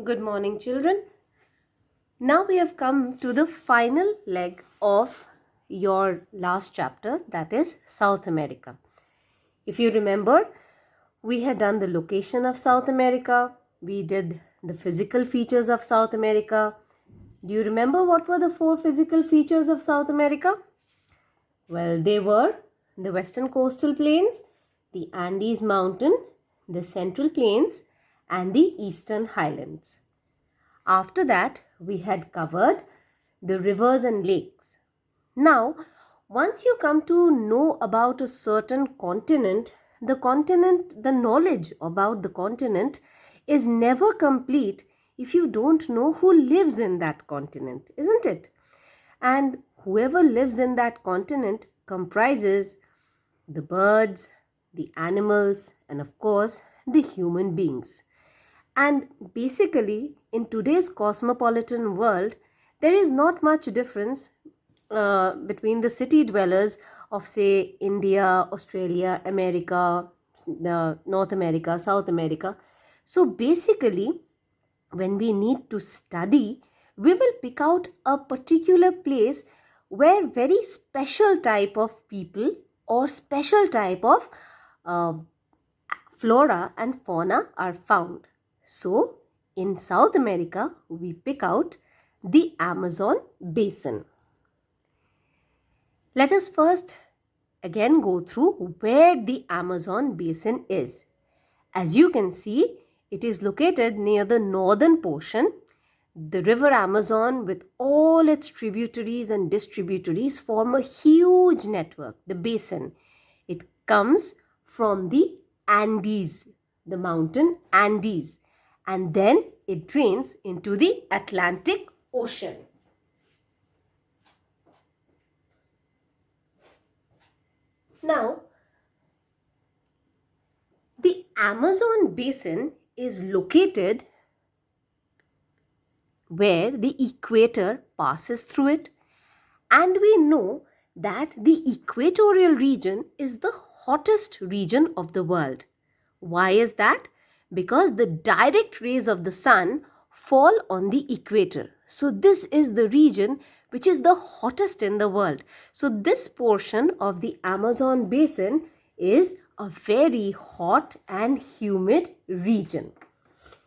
Good morning, children. Now we have come to the final leg of your last chapter, that is South America. If you remember, we had done the location of South America, we did the physical features of South America. Do you remember what were the four physical features of South America? Well, they were the western coastal plains, the Andes mountain, the central plains, and the eastern highlands. After that, we had covered the rivers and lakes. Now, once you come to know about a certain continent, the knowledge about the continent is never complete if you don't know who lives in that continent, isn't it? And whoever lives in that continent comprises the birds, the animals, and of course, the human beings. And basically, in today's cosmopolitan world, there is not much difference between the city dwellers of, say, India, Australia, America, North America, South America. So basically, when we need to study, we will pick out a particular place where very special type of people or special type of uh, flora and fauna are found. So, in South America, we pick out the Amazon basin. Let us first again go through where the Amazon basin is. As you can see, it is located near the northern portion. The river Amazon, with all its tributaries and distributaries, form a huge network, the basin. It comes from the Andes, the mountain Andes, and then it drains into the Atlantic Ocean. Now, the Amazon basin is located where the equator passes through it, and we know that the equatorial region is the hottest region of the world. Why is that? Because the direct rays of the sun fall on the equator. So this is the region which is the hottest in the world. So this portion of the Amazon basin is a very hot and humid region.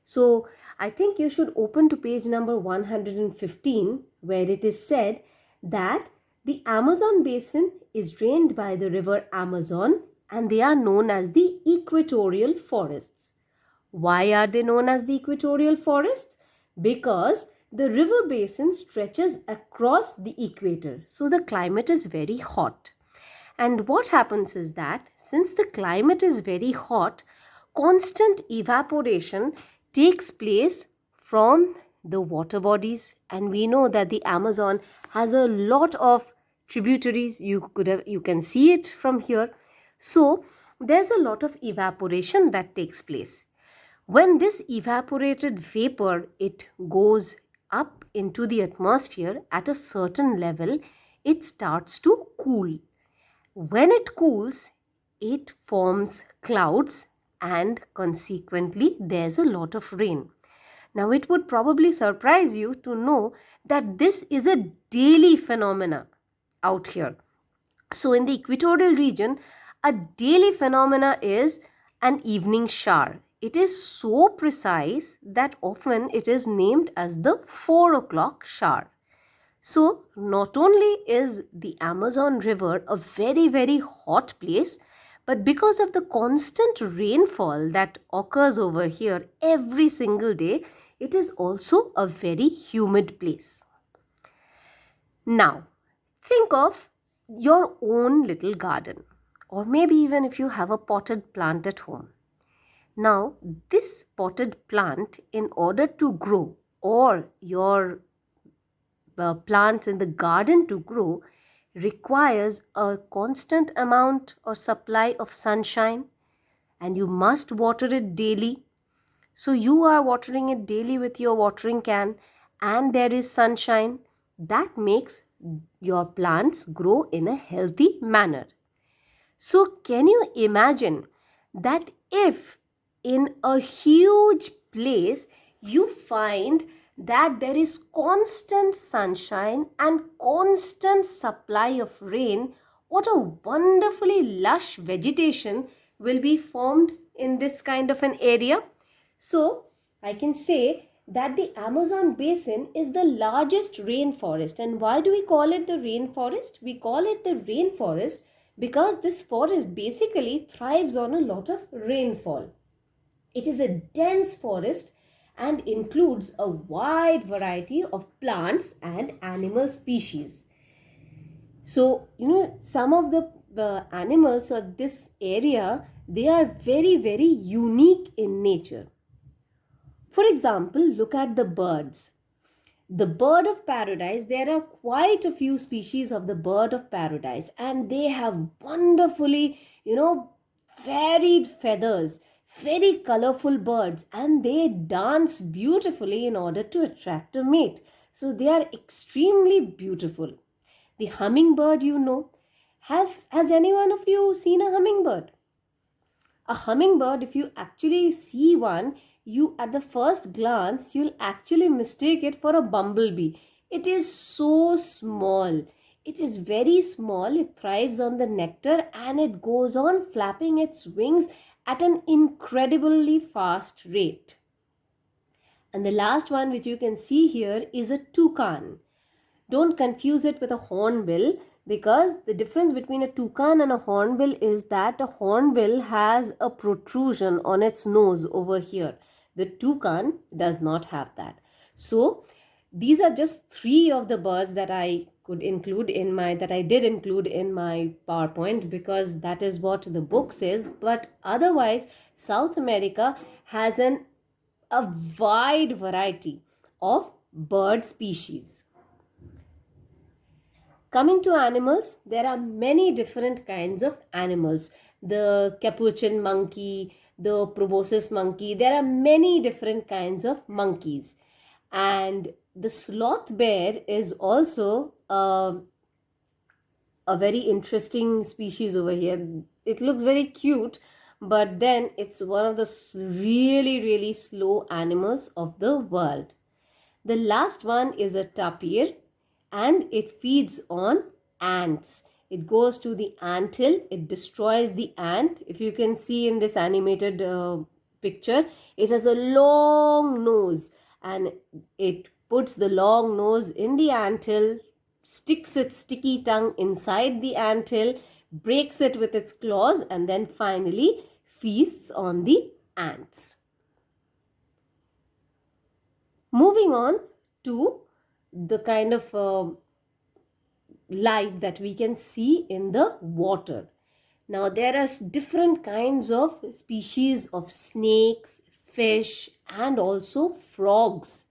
So I think you should open to page number 115, where it is said that the Amazon basin is drained by the river Amazon and they are known as the equatorial forests. Why are they known as the equatorial forests? Because the river basin stretches across the equator. So the climate is very hot. And what happens is that since the climate is very hot, constant evaporation takes place from the water bodies, and we know that the Amazon has a lot of tributaries. You can see it from here. So there's a lot of evaporation that takes place. When this evaporated vapor, it goes up into the atmosphere at a certain level, it starts to cool. When it cools, it forms clouds and consequently there's a lot of rain. Now it would probably surprise you to know that this is a daily phenomena out here. So in the equatorial region, a daily phenomena is an evening shower. It is so precise that often it is named as the 4 o'clock shower. So not only is the Amazon River a very, very hot place, but because of the constant rainfall that occurs over here every single day, it is also a very humid place. Now, think of your own little garden, or maybe even if you have a potted plant at home. Now, this potted plant, in order to grow, or your plants in the garden to grow, requires a constant amount or supply of sunshine, and you must water it daily. So you are watering it daily with your watering can, and there is sunshine. That makes your plants grow in a healthy manner. So can you imagine that if in a huge place you find that there is constant sunshine and constant supply of rain. What a wonderfully lush vegetation will be formed in this kind of an area. So, I can say that the Amazon basin is the largest rainforest. And why do we call it the rainforest? We call it the rainforest because this forest basically thrives on a lot of rainfall. It is a dense forest and includes a wide variety of plants and animal species. So, some of the animals of this area, they are very, very unique in nature. For example, look at the birds. The bird of paradise, there are quite a few species of the bird of paradise, and they have wonderfully, varied feathers, very colorful birds, and they dance beautifully in order to attract a mate. So they are extremely beautiful. The hummingbird, has any one of you seen a hummingbird? A hummingbird, if you actually see one, you at the first glance, you'll actually mistake it for a bumblebee. It is so small. It is very small. It thrives on the nectar and it goes on flapping its wings at an incredibly fast rate. And the last one which you can see here is a toucan. Don't confuse it with a hornbill, because the difference between a toucan and a hornbill is that a hornbill has a protrusion on its nose over here. The toucan does not have that. So these are just three of the birds that I did include in my PowerPoint, because that is what the book says. But otherwise, South America has a wide variety of bird species. Coming to animals, there are many different kinds of animals. The capuchin monkey, the proboscis monkey, there are many different kinds of monkeys. And the sloth bear is also a very interesting species over here. It looks very cute, but then it's one of the really, really slow animals of the world. The last one is a tapir, and it feeds on ants. It goes to the anthill, it destroys the ant. If you can see in this animated picture, it has a long nose, and it puts the long nose in the anthill, sticks its sticky tongue inside the anthill, breaks it with its claws, and then finally feasts on the ants. Moving on to the kind of life that we can see in the water. Now, there are different kinds of species of snakes, fish, and also frogs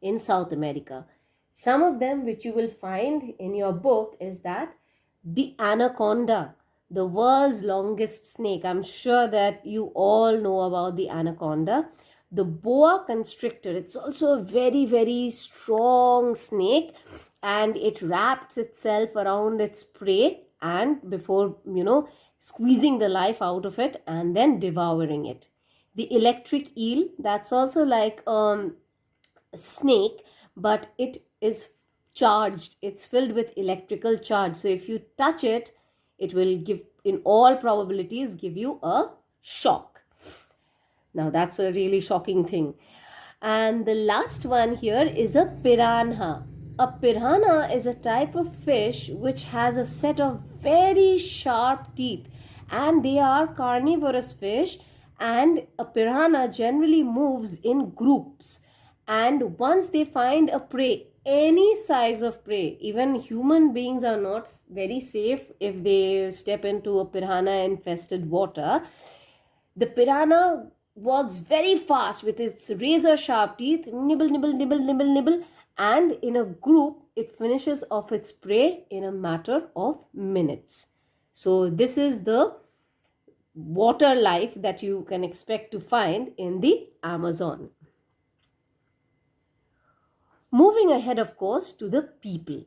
in South America. Some of them which you will find in your book is that the anaconda, the world's longest snake. I'm sure that you all know about the anaconda. The boa constrictor, it's also a very, very strong snake, and it wraps itself around its prey, and before squeezing the life out of it and then devouring it. The electric eel, that's also like a snake, but it is charged. It's filled with electrical charge. So if you touch it, it will in all probabilities give you a shock. Now that's a really shocking thing. And the last one here is a piranha. A piranha is a type of fish which has a set of very sharp teeth, and they are carnivorous fish, and a piranha generally moves in groups. And once they find a prey, any size of prey, even human beings are not very safe if they step into a piranha infested water. The piranha works very fast with its razor sharp teeth, nibble, nibble, nibble, nibble, nibble, and in a group it finishes off its prey in a matter of minutes. So this is the water life that you can expect to find in the Amazon. Moving ahead, of course, to the people.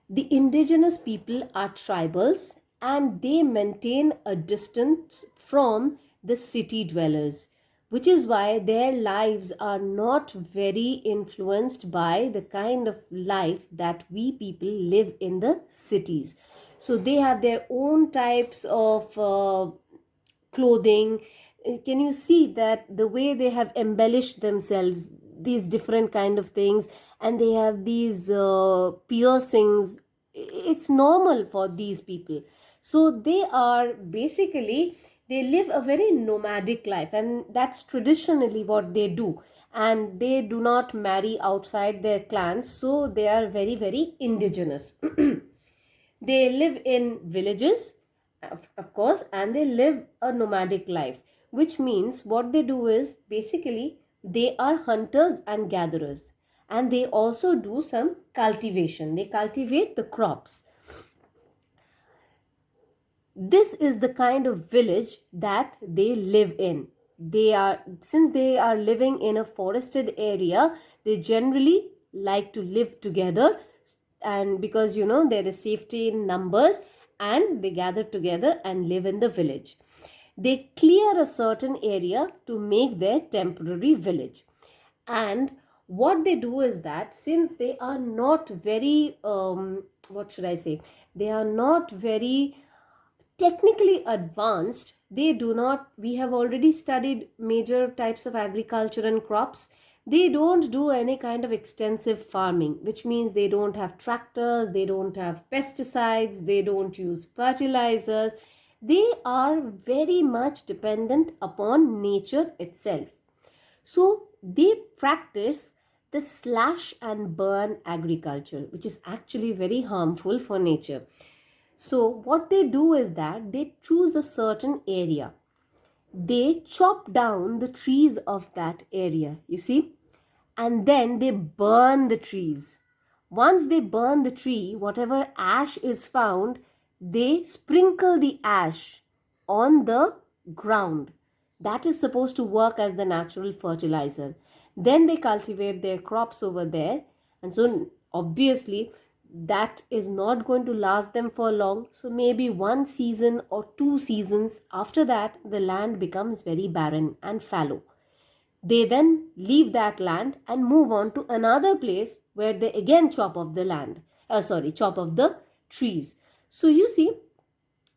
The indigenous people are tribals, and they maintain a distance from the city dwellers. which is why their lives are not very influenced by the kind of life that we people live in the cities. So they have their own types of clothing. Can you see that the way they have embellished themselves, these different kind of things, and they have these piercings. It's normal for these people. So they are basically, they live a very nomadic life, and that's traditionally what they do. And they do not marry outside their clans, so they are very, very indigenous. They live in villages, of course, and they live a nomadic life, which means what they do is basically they are hunters and gatherers, and they also do some cultivation. They cultivate the crops. This is the kind of village that they live in. They are, since they are living in a forested area, they generally like to live together, and because there is safety in numbers, and they gather together and live in the village. They clear a certain area to make their temporary village. And what they do is that, since they are not very what should I say, they are not very technically advanced, they do not, we have already studied major types of agriculture and crops. They don't do any kind of extensive farming, which means they don't have tractors, they don't have pesticides, they don't use fertilizers. They are very much dependent upon nature itself. So they practice the slash and burn agriculture, which is actually very harmful for nature. So what they do is that they choose a certain area. They chop down the trees of that area, you see, and then they burn the trees. Once they burn the tree, whatever ash is found, they sprinkle the ash on the ground. That is supposed to work as the natural fertilizer. Then they cultivate their crops over there, and so obviously that is not going to last them for long. So maybe one season or 2 seasons after that, the land becomes very barren and fallow. They then leave that land and move on to another place where they again chop off the land. Chop off the trees. So you see,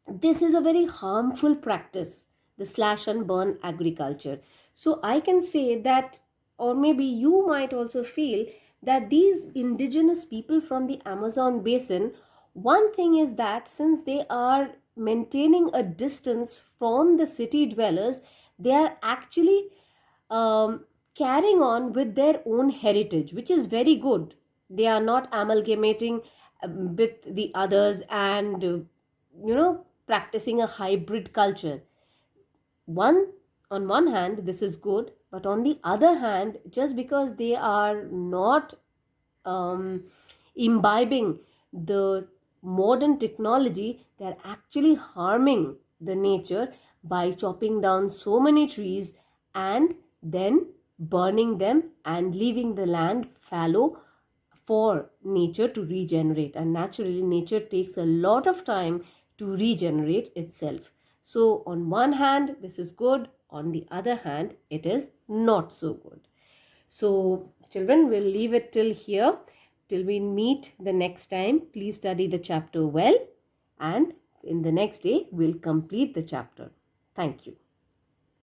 this is a very harmful practice, the slash and burn agriculture. So I can say that, or maybe you might also feel that these indigenous people from the Amazon basin, one thing is that since they are maintaining a distance from the city dwellers, they are actually carrying on with their own heritage, which is very good. They are not amalgamating with the others and, practicing a hybrid culture. On one hand, this is good, but on the other hand, just because they are not imbibing the modern technology, they are actually harming the nature by chopping down so many trees and then burning them and leaving the land fallow for nature to regenerate. And naturally, nature takes a lot of time to regenerate itself. So on one hand, this is good. On the other hand, it is not so good. So children, we'll leave it till here. Till we meet the next time, please study the chapter well, and in the next day, we'll complete the chapter. Thank you.